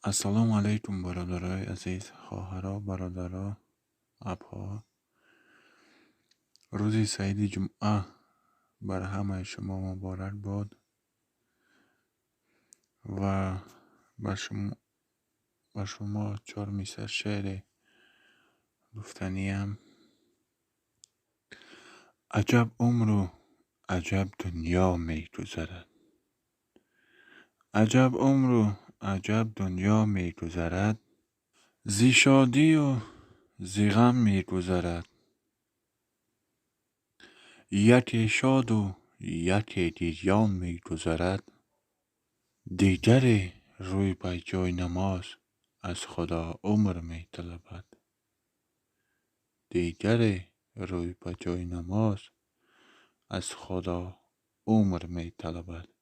السلام علیکم برادرای عزیز، خواهرها، برادرها، ابها. روزی سعید جمعه بر همه شما مبارک باد و بر شما 4 میسر شعر گفتنیم. عجب عمر و عجب دنیا می گذرد، عجب عمر و عجب دنیا می گذرد، زی شادی و زی غم می گذرد، یکی شاد و یکی گریان می گذرد، دیگر روی به جای نماز از خدا عمر می طلبد، دیگر روی به جای نماز از خدا عمر می طلبد.